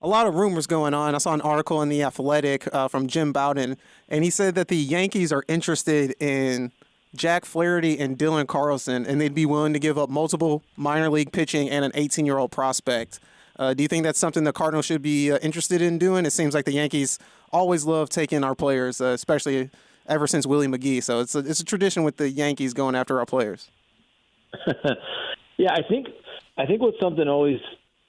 A lot of rumors going on. I saw an article in The Athletic from Jim Bowden, and he said that the Yankees are interested in Jack Flaherty and Dylan Carlson, and they'd be willing to give up multiple minor league pitching and an 18-year-old prospect. Do you think that's something the Cardinals should be interested in doing? It seems like the Yankees always love taking our players, especially ever since Willie McGee. So it's a tradition with the Yankees going after our players. Yeah, I think what's something always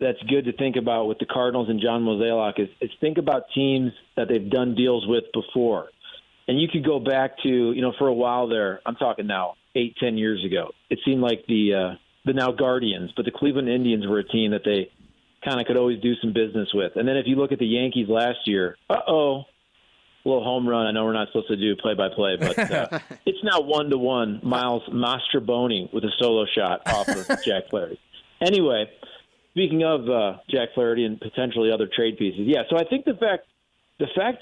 that's good to think about with the Cardinals and John Mozeliak is think about teams that they've done deals with before. And you could go back to, for a while there, I'm talking now 8-10 years ago, it seemed like the now Guardians, but the Cleveland Indians were a team that they kind of could always do some business with. And then if you look at the Yankees last year, a little home run. I know we're not supposed to do play-by-play, but it's now 1-1 Miles Mastrobuoni with a solo shot off of Jack Flaherty. Anyway, speaking of Jack Flaherty and potentially other trade pieces, yeah, so I think the fact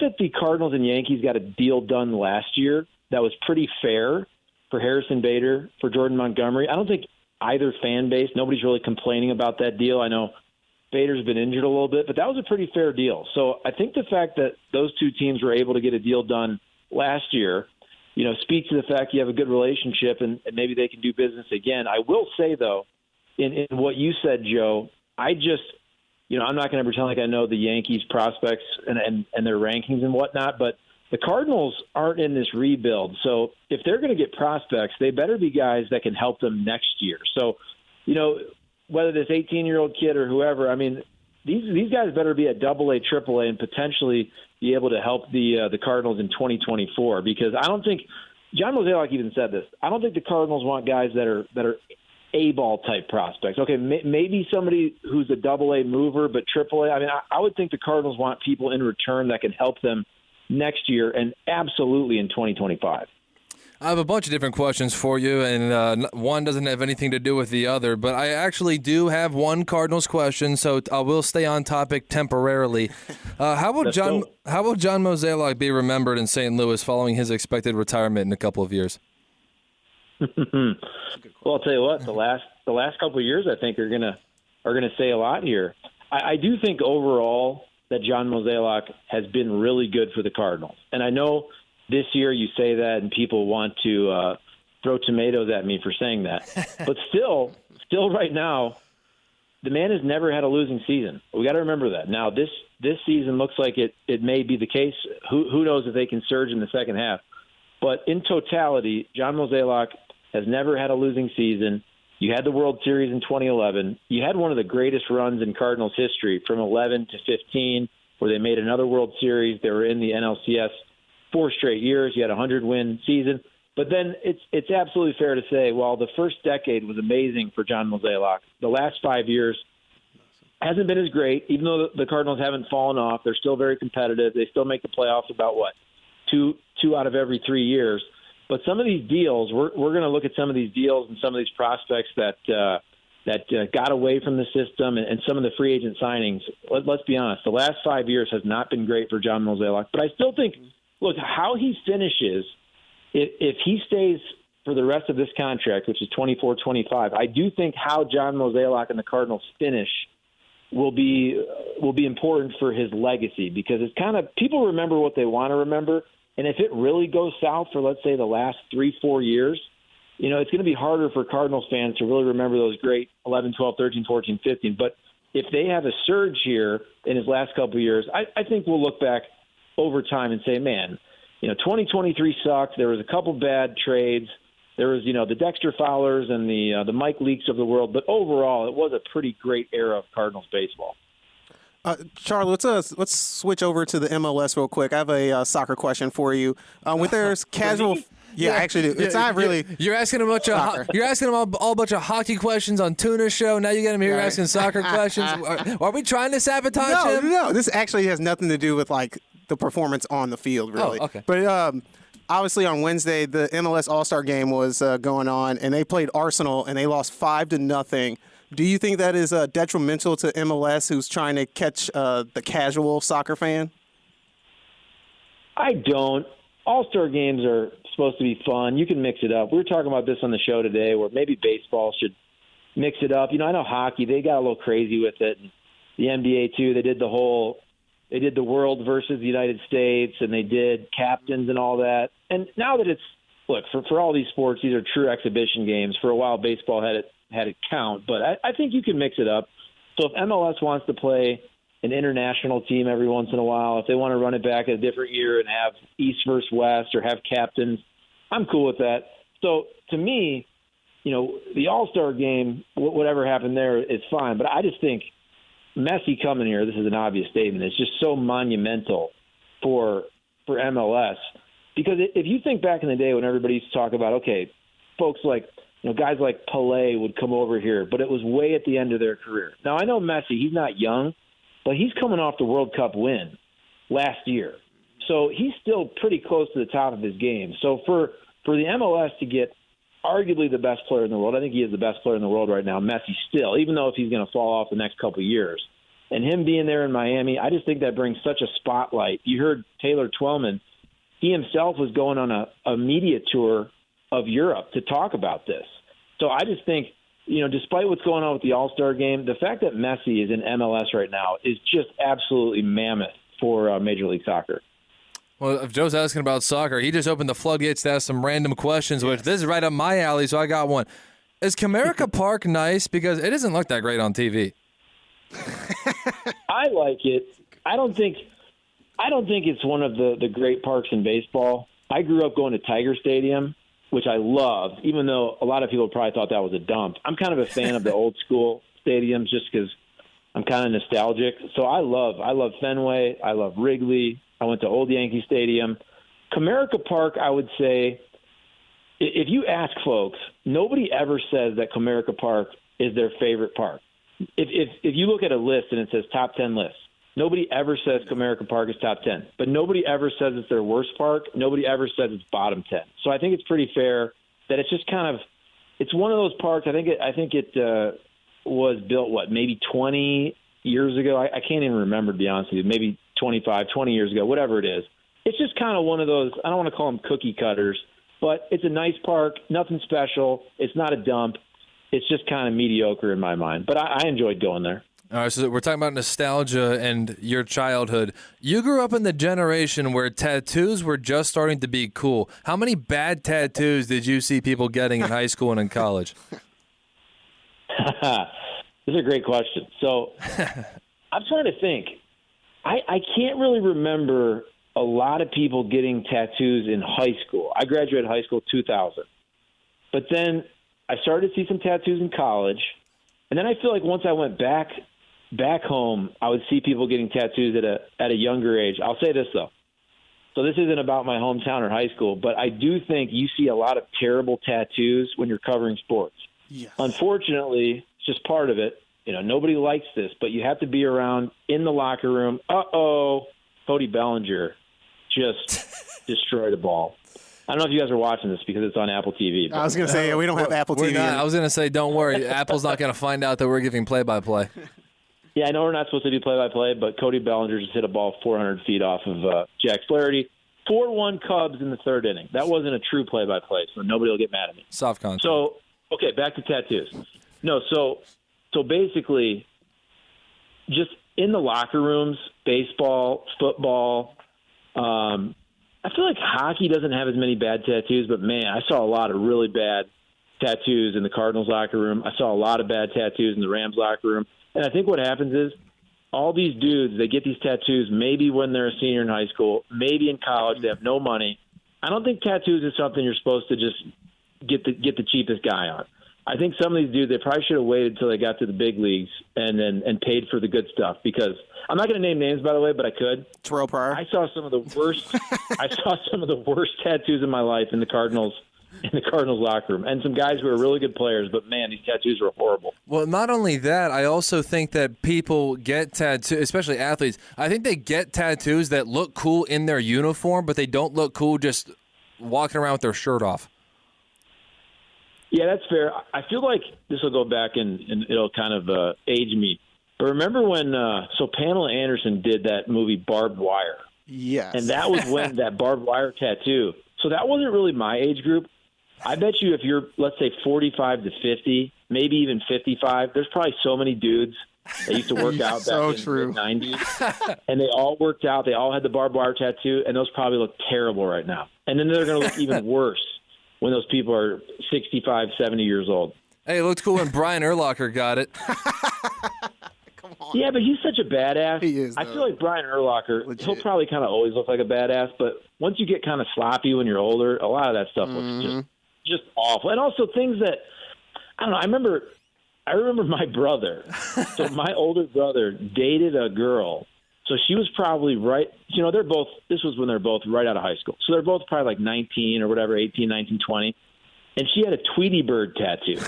that the Cardinals and Yankees got a deal done last year that was pretty fair for Harrison Bader, for Jordan Montgomery, I don't think either fan base, nobody's really complaining about that deal. I know Bader's been injured a little bit, but that was a pretty fair deal. So I think the fact that those two teams were able to get a deal done last year, speaks to the fact you have a good relationship and maybe they can do business again. I will say, though, in what you said, Joe, I just, I'm not going to pretend like I know the Yankees prospects and their rankings and whatnot, but the Cardinals aren't in this rebuild. So if they're going to get prospects, they better be guys that can help them next year. So, whether this 18-year-old kid or whoever, I mean, these guys better be at AA, AAA, and potentially be able to help the Cardinals in 2024. Because I don't think John Mozeliak even said this. I don't think the Cardinals want guys that are A-ball type prospects. Okay, maybe somebody who's a AA mover, but AAA. I mean, I would think the Cardinals want people in return that can help them next year and absolutely in 2025. I have a bunch of different questions for you, and one doesn't have anything to do with the other, but I actually do have one Cardinals question, so I will stay on topic temporarily. How will John Mozeliak be remembered in St. Louis following his expected retirement in a couple of years? Well, I'll tell you what, the last couple of years I think are gonna say a lot here. I do think overall that John Mozeliak has been really good for the Cardinals, and I know this year you say that and people want to throw tomatoes at me for saying that. But still right now, the man has never had a losing season. We got to remember that. Now, this season looks like it may be the case. Who knows if they can surge in the second half. But in totality, John Mozeliak has never had a losing season. You had the World Series in 2011. You had one of the greatest runs in Cardinals history from 11 to 15, where they made another World Series. They were in the NLCS 4 straight years. You had a 100-win season. But then it's absolutely fair to say, while the first decade was amazing for John Mozeliak, the last 5 years hasn't been as great. Even though the Cardinals haven't fallen off, they're still very competitive. They still make the playoffs about, two out of every 3 years. But some of these deals, we're going to look at some of these deals and some of these prospects that got away from the system and some of the free agent signings. Let's be honest, the last 5 years has not been great for John Mozeliak. But I still think, look, how he finishes, if he stays for the rest of this contract, which is 24-25, I do think how John Mozeliak and the Cardinals finish will be important for his legacy, because it's kind of, people remember what they want to remember. And if it really goes south for, let's say, the last 3-4 years, it's going to be harder for Cardinals fans to really remember those great 11, 12, 13, 14, 15. But if they have a surge here in his last couple of years, I think we'll look back over time and say, man, 2023 sucked. There was a couple bad trades. There was, the Dexter Fowlers and the Mike Leakes of the world. But overall, it was a pretty great era of Cardinals baseball. Charlie, let's switch over to the MLS real quick. I have a soccer question for you. With their casual, yeah, I actually do. It's not really. You're asking him all a bunch of hockey questions on Tuna's show. Now you get him here asking soccer questions. Are we trying to sabotage him? No. This actually has nothing to do with the performance on the field, really. Oh, okay. But obviously on Wednesday, the MLS AllStar Game was going on, and they played Arsenal, and they lost 5-0. Do you think that is detrimental to MLS, who's trying to catch the casual soccer fan? I don't. All-Star games are supposed to be fun. You can mix it up. We were talking about this on the show today, where maybe baseball should mix it up. I know hockey, they got a little crazy with it. the NBA too. They did the world versus the United States, and they did captains and all that. And now that for all these sports, these are true exhibition games. For a while, baseball had it count, but I think you can mix it up. So if MLS wants to play an international team every once in a while, if they want to run it back a different year and have East versus West or have captains, I'm cool with that. So to me, the All-Star game, whatever happened there, is fine. But I just think Messi coming here, this is an obvious statement, it's just so monumental for MLS. Because if you think back in the day when everybody used to talk about, okay, folks like, guys like Pelé would come over here, but it was way at the end of their career. Now, I know Messi, he's not young, but he's coming off the World Cup win last year. So he's still pretty close to the top of his game. So for the MLS to get arguably the best player in the world, I think he is the best player in the world right now, Messi still, even though if he's going to fall off the next couple of years. And him being there in Miami, I just think that brings such a spotlight. You heard Taylor Twellman, he himself was going on a media tour of Europe to talk about this. So I just think, despite what's going on with the All-Star game, the fact that Messi is in MLS right now is just absolutely mammoth for Major League Soccer. Well, if Joe's asking about soccer, he just opened the floodgates to ask some random questions, which this is right up my alley, so I got one. Is Comerica Park nice? Because it doesn't look that great on TV. I like it. I don't think it's one of the great parks in baseball. I grew up going to Tiger Stadium, which I love, even though a lot of people probably thought that was a dump. I'm kind of a fan of the old school stadiums just because I'm kind of nostalgic. So I love Fenway. I love Wrigley. I went to Old Yankee Stadium. Comerica Park, I would say, if you ask folks, nobody ever says that Comerica Park is their favorite park. If you look at a list and it says top 10 lists, nobody ever says Comerica Park is top 10. But nobody ever says it's their worst park. Nobody ever says it's bottom 10. So I think it's pretty fair that it's just kind of – it's one of those parks. I think it was built, maybe 20 years ago? I can't even remember, to be honest with you. Maybe 25, 20 years ago, whatever it is. It's just kind of one of those – I don't want to call them cookie cutters, but it's a nice park, nothing special. It's not a dump. It's just kind of mediocre in my mind. But I enjoyed going there. All right, so we're talking about nostalgia and your childhood. You grew up in the generation where tattoos were just starting to be cool. How many bad tattoos did you see people getting in high school and in college? This is a great question. So I'm trying to think. I can't really remember a lot of people getting tattoos in high school. I graduated high school 2000. But then I started to see some tattoos in college. And then I feel like once I went back home, I would see people getting tattoos at a younger age. I'll say this, though. So this isn't about my hometown or high school, but I do think you see a lot of terrible tattoos when you're covering sports. Yes. Unfortunately, it's just part of it. Nobody likes this, but you have to be around in the locker room. Cody Bellinger just destroyed a ball. I don't know if you guys are watching this because it's on Apple TV. I was going to say, we don't have Apple TV. I was going to say, don't worry. Apple's not going to find out that we're giving play-by-play. Yeah, I know we're not supposed to do play-by-play, but Cody Bellinger just hit a ball 400 feet off of Jack Flaherty. 4-1 Cubs in the third inning. That wasn't a true play-by-play, so nobody will get mad at me. Soft content. So, okay, back to tattoos. No, so basically, just in the locker rooms, baseball, football, I feel like hockey doesn't have as many bad tattoos, but, man, I saw a lot of really bad tattoos in the Cardinals locker room. I saw a lot of bad tattoos in the Rams locker room. And I think what happens is all these dudes, they get these tattoos maybe when they're a senior in high school, maybe in college. They have no money. I don't think tattoos is something you're supposed to just get the cheapest guy on. I think some of these dudes, they probably should have waited until they got to the big leagues and paid for the good stuff. Because I'm not going to name names, by the way, but I could. Terrell Pryor. I saw some of the worst tattoos in my life in the Cardinals locker room, and some guys who are really good players, but man, these tattoos were horrible. Well, not only that, I also think that people get tattoos, especially athletes. I think they get tattoos that look cool in their uniform, but they don't look cool just walking around with their shirt off. Yeah, that's fair. I feel like this will go back and it'll kind of age me. But remember when Pamela Anderson did that movie Barbed Wire? Yes. And that was when that barbed wire tattoo. So that wasn't really my age group. I bet you if you're, let's say, 45 to 50, maybe even 55, there's probably so many dudes that used to work out So back true. in the 90s, and they all worked out. They all had the barbed wire tattoo, and those probably look terrible right now. And then they're going to look even worse when those people are 65, 70 years old. Hey, it looked cool when Brian Urlacher got it. Come on. Yeah, but he's such a badass. He is, I though. feel like Brian Urlacher, Legit. he'll probably kind of always look like a badass, but once you get kind of sloppy when you're older, a lot of that stuff looks just awful. And also things that, I don't know, I remember my brother. So my older brother dated a girl. So she was probably this was when they're both right out of high school. So they're both probably like 19 or whatever, 18, 19, 20. And she had a Tweety Bird tattoo.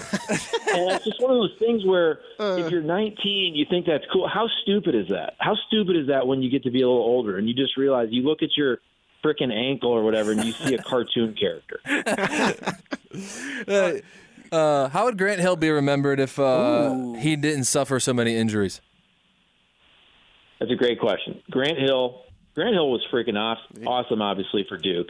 And it's just one of those things where if you're 19, you think that's cool. How stupid is that? How stupid is that when you get to be a little older and you just realize you look at your frickin' ankle or whatever and you see a cartoon character? How would Grant Hill be remembered if he didn't suffer so many injuries? That's a great question. Grant Hill was freaking awesome, obviously, for Duke.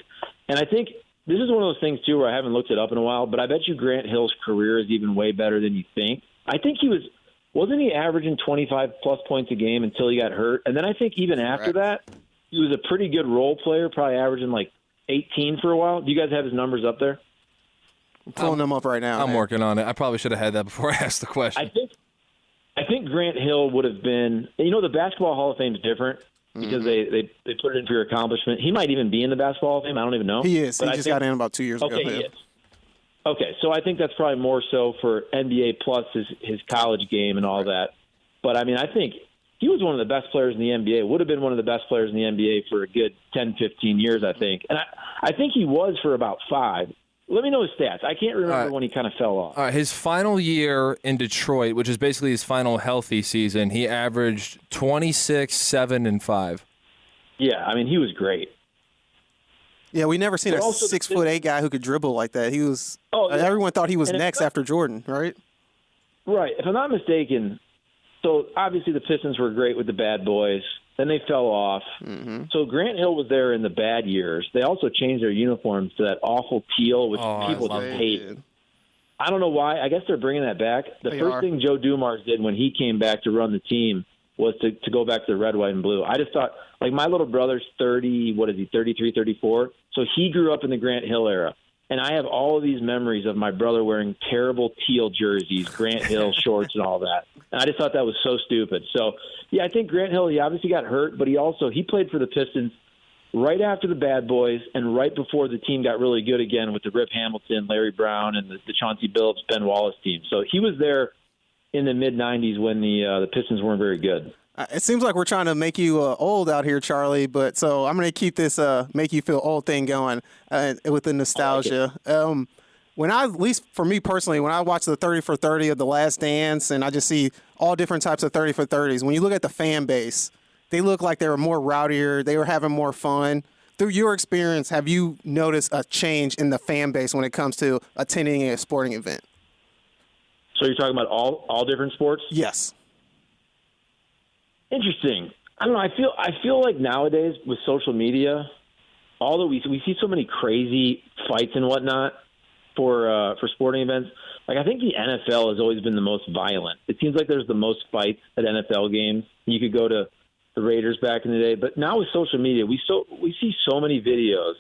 And I think this is one of those things, too, where I haven't looked it up in a while, but I bet you Grant Hill's career is even way better than you think. I think wasn't he averaging 25-plus points a game until he got hurt? And then I think even after that, he was a pretty good role player, probably averaging like 18 for a while. Do you guys have his numbers up there? I'm pulling them up right now. I'm working on it. I probably should have had that before I asked the question. I think Grant Hill would have been – the Basketball Hall of Fame is different because they put it in for your accomplishment. He might even be in the Basketball Hall of Fame. I don't even know. He is. He just got in about 2 years ago. Okay, he is. Okay, so I think that's probably more so for NBA plus his college game and all that. But, I mean, I think he was one of the best players in the NBA, would have been one of the best players in the NBA for a good 10, 15 years, I think. And I think he was for about 5. Let me know his stats. I can't remember when he kind of fell off. All right, his final year in Detroit, which is basically his final healthy season, he averaged 26, 7, and 5. Yeah, I mean, he was great. Yeah, we never seen a 6'8" guy who could dribble like that. He was. Everyone thought he was next after Jordan, right? Right. If I'm not mistaken, so obviously the Pistons were great with the bad boys. Then they fell off. Mm-hmm. So Grant Hill was there in the bad years. They also changed their uniforms to that awful teal, which people just hate. I don't know why. I guess they're bringing that back. The first thing Joe Dumars did when he came back to run the team was to go back to the red, white, and blue. I just thought, like, my little brother's 30, 33, 34. So he grew up in the Grant Hill era. And I have all of these memories of my brother wearing terrible teal jerseys, Grant Hill shorts and all that. And I just thought that was so stupid. So, yeah, I think Grant Hill, he obviously got hurt, but he played for the Pistons right after the bad boys and right before the team got really good again with the Rip Hamilton, Larry Brown, and the Chauncey Billups, Ben Wallace team. So he was there in the mid-'90s when the Pistons weren't very good. It seems like we're trying to make you old out here, Charlie, but so I'm going to keep this make you feel old thing going with the nostalgia. At least for me personally, when I watch the 30 for 30 of The Last Dance and I just see all different types of 30 for 30s, when you look at the fan base, they look like they were more rowdier, they were having more fun. Through your experience, have you noticed a change in the fan base when it comes to attending a sporting event? So you're talking about all different sports? Yes. Interesting. I don't know. I feel like nowadays with social media, although we see so many crazy fights and whatnot for sporting events, like I think the NFL has always been the most violent. It seems like there's the most fights at NFL games. You could go to the Raiders back in the day, but now with social media, we see so many videos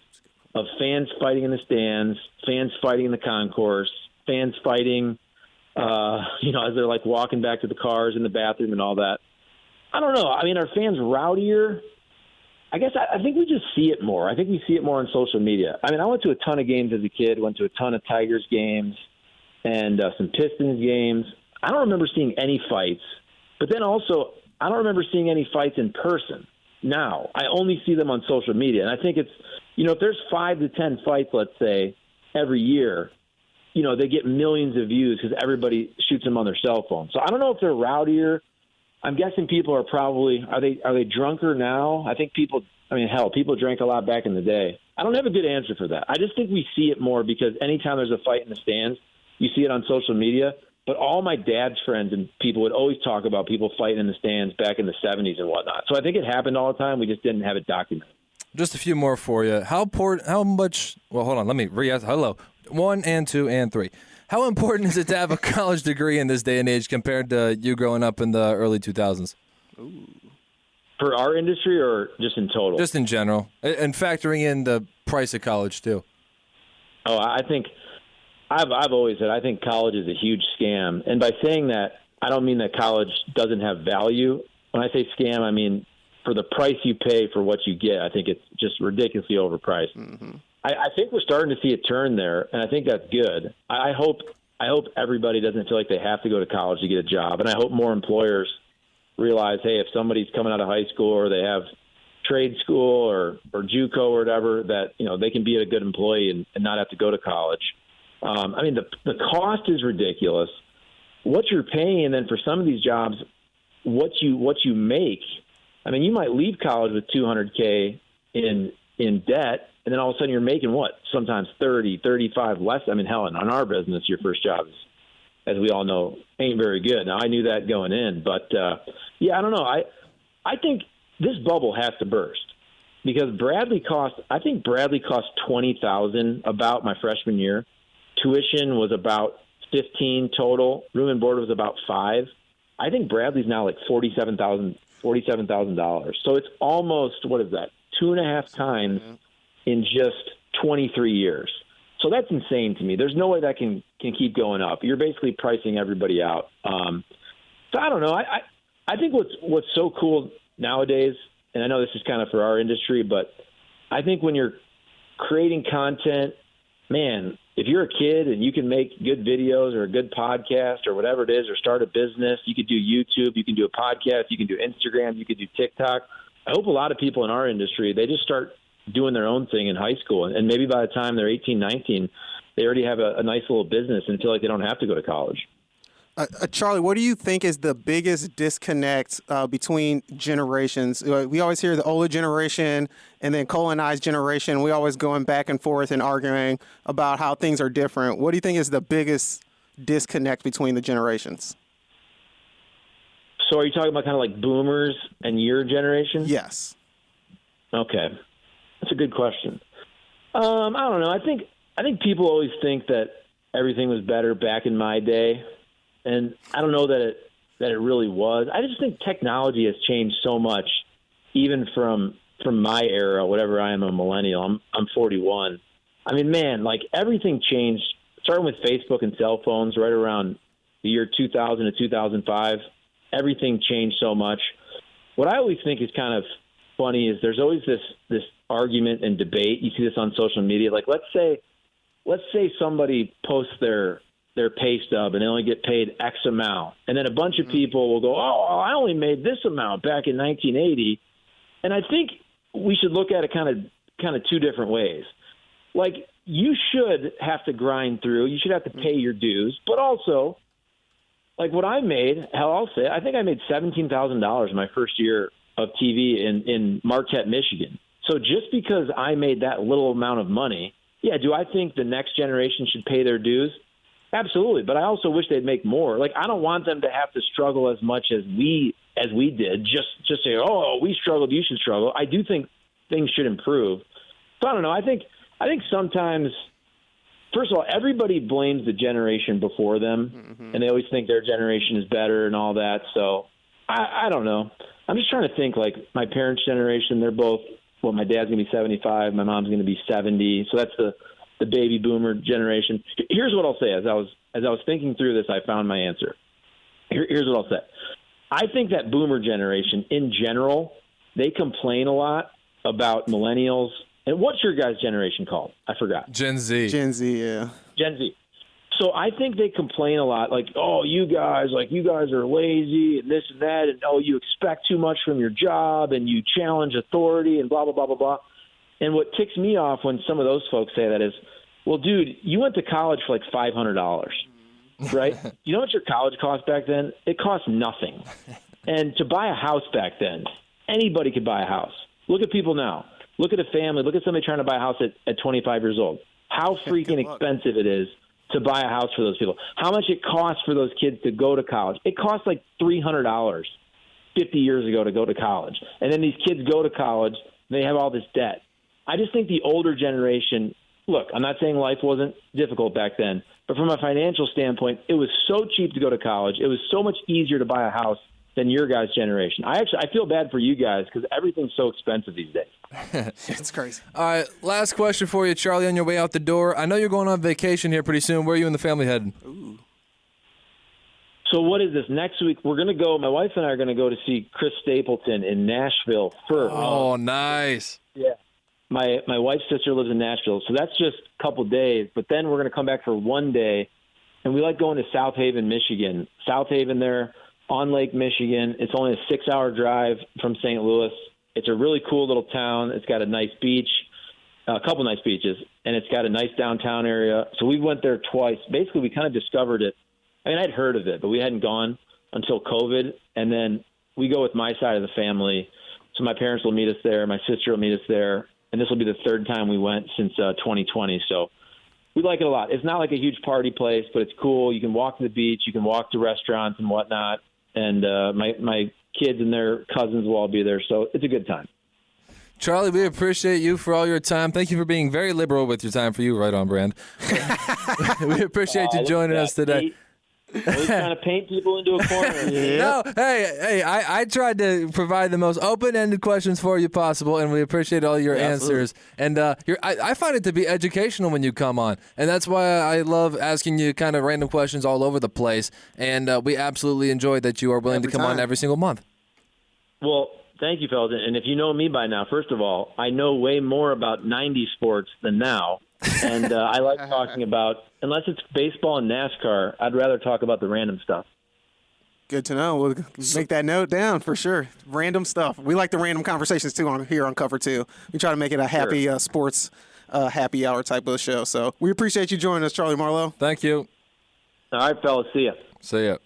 of fans fighting in the stands, fans fighting in the concourse, fans fighting, as they're like walking back to the cars in the bathroom and all that. I don't know. I mean, are fans rowdier? I guess I think we just see it more. I think we see it more on social media. I mean, I went to a ton of games as a kid, went to a ton of Tigers games and some Pistons games. I don't remember seeing any fights. But then also, I don't remember seeing any fights in person. Now, I only see them on social media. And I think it's, if there's 5 to 10 fights, let's say, every year, they get millions of views because everybody shoots them on their cell phone. So I don't know if they're rowdier. I'm guessing people are probably are they drunker now? I think people drank a lot back in the day. I don't have a good answer for that. I just think we see it more because anytime there's a fight in the stands, you see it on social media. But all my dad's friends and people would always talk about people fighting in the stands back in the 70s and whatnot. So I think it happened all the time. We just didn't have it documented. Just a few more for you. How much? Well, hold on. Let me re-ask. Hello, 1 and 2 and 3. How important is it to have a college degree in this day and age compared to you growing up in the early 2000s? For our industry or just in total? Just in general, and factoring in the price of college too. Oh, I think I've always said I think college is a huge scam. And by saying that, I don't mean that college doesn't have value. When I say scam, I mean for the price you pay for what you get. I think it's just ridiculously overpriced. Mm-hmm. I think we're starting to see a turn there, and I think that's good. I hope everybody doesn't feel like they have to go to college to get a job, and I hope more employers realize, hey, if somebody's coming out of high school or they have trade school or JUCO or whatever, that they can be a good employee and not have to go to college. I mean, the cost is ridiculous. What you're paying, and then for some of these jobs, what you make. I mean, you might leave college with $200K in debt, and then all of a sudden you're making what? Sometimes 30, 35 less. I mean, hell, in our business, your first job is, as we all know, ain't very good. Now, I knew that going in, but I don't know. I think this bubble has to burst because Bradley cost $20,000 about my freshman year. Tuition was about $15,000 total. Room and board was about $5,000. I think Bradley's now like $47,000. So it's almost, what is that, 2.5 times in just 23 years. So that's insane to me. There's no way that can keep going up. You're basically pricing everybody out. So I don't know. I think what's so cool nowadays, and I know this is kind of for our industry, but I think when you're creating content, man, if you're a kid and you can make good videos or a good podcast or whatever it is, or start a business, you could do YouTube, you can do a podcast, you can do Instagram, you can do TikTok. I hope a lot of people in our industry, they just start doing their own thing in high school. And maybe by the time they're 18, 19, they already have a nice little business and feel like they don't have to go to college. Charlie, what do you think is the biggest disconnect between generations? We always hear the older generation and then Cole and I's generation. We always going back and forth and arguing about how things are different. What do you think is the biggest disconnect between the generations? So are you talking about kind of like boomers and your generation? Yes. Okay. That's a good question. I don't know. I think people always think that everything was better back in my day. And I don't know that it really was. I just think technology has changed so much, even from my era, whatever. I am a millennial. I'm 41. I mean, man, like everything changed, starting with Facebook and cell phones right around the year 2000 to 2005. Everything changed so much. What I always think is kind of funny is there's always this argument and debate. You see this on social media. Like let's say somebody posts their pay stub and they only get paid X amount. And then a bunch of people will go, oh, I only made this amount back in 1980. And I think we should look at it kind of two different ways. Like you should have to grind through. You should have to pay your dues. But also, like what I made, hell, I'll say, I think I made $17,000 my first year of TV in Marquette, Michigan. So just because I made that little amount of money, yeah, do I think the next generation should pay their dues? Absolutely, but I also wish they'd make more. Like I don't want them to have to struggle as much as we did. Just say, oh, we struggled, you should struggle. I do think things should improve. So I don't know. I think sometimes, first of all, everybody blames the generation before them, and they always think their generation is better and all that. So I don't know. I'm just trying to think. Like my parents' generation, they're both. Well, my dad's gonna be 75, my mom's gonna be 70. So that's the baby boomer generation. Here's what I'll say. As I was thinking through this, I found my answer. Here's what I'll say. I think that boomer generation in general, they complain a lot about millennials. And what's your guys' generation called? I forgot. Gen Z. Gen Z, yeah. Gen Z. So I think they complain a lot, like, oh, you guys are lazy and this and that, and oh, you expect too much from your job and you challenge authority and blah, blah, blah, blah, blah. And what ticks me off when some of those folks say that is, well, dude, you went to college for like $500, right? You know what your college cost back then? It cost nothing. And to buy a house back then, anybody could buy a house. Look at people now. Look at a family. Look at somebody trying to buy a house at 25 years old. How freaking expensive it is to buy a house for those people. How much it costs for those kids to go to college. It costs like $300 50 years ago to go to college. And then these kids go to college, and they have all this debt. I just think the older generation, look, I'm not saying life wasn't difficult back then, but from a financial standpoint, it was so cheap to go to college. It was so much easier to buy a house than your guys' generation. I feel bad for you guys because everything's so expensive these days. It's crazy. All right, last question for you, Charlie, on your way out the door. I know you're going on vacation here pretty soon. Where are you and the family heading? Ooh. So what is this? Next week, we're going to go, my wife and I are going to go to see Chris Stapleton in Nashville first. Oh, nice. Yeah. My wife's sister lives in Nashville, so that's just a couple days. But then we're going to come back for one day, and we like going to South Haven, Michigan. South Haven there on Lake Michigan. It's only a 6-hour drive from St. Louis. It's a really cool little town. It's got a nice beach, a couple nice beaches, and it's got a nice downtown area. So we went there twice. Basically, we kind of discovered it. I mean, I'd heard of it, but we hadn't gone until COVID. And then we go with my side of the family. So my parents will meet us there. My sister will meet us there. And this will be the third time we went since 2020. So we like it a lot. It's not like a huge party place, but it's cool. You can walk to the beach. You can walk to restaurants and whatnot. And my kids and their cousins will all be there. So it's a good time. Charlie, we appreciate you for all your time. Thank you for being very liberal with your time for you, right on brand. We appreciate you joining us today. Always trying to paint people into a corner. No, hey, I tried to provide the most open-ended questions for you possible, and we appreciate all your answers. And I find it to be educational when you come on, and that's why I love asking you kind of random questions all over the place. And we absolutely enjoy that you are willing to come on every single month. Well, thank you, fellas. And if you know me by now, first of all, I know way more about 90s sports than now. And I like talking about, unless it's baseball and NASCAR, I'd rather talk about the random stuff. Good to know. We'll make that note down for sure. Random stuff. We like the random conversations too here on Cover 2. We try to make it a happy sports happy hour type of show. So we appreciate you joining us, Charlie Marlow. Thank you. All right, fellas. See ya. See ya.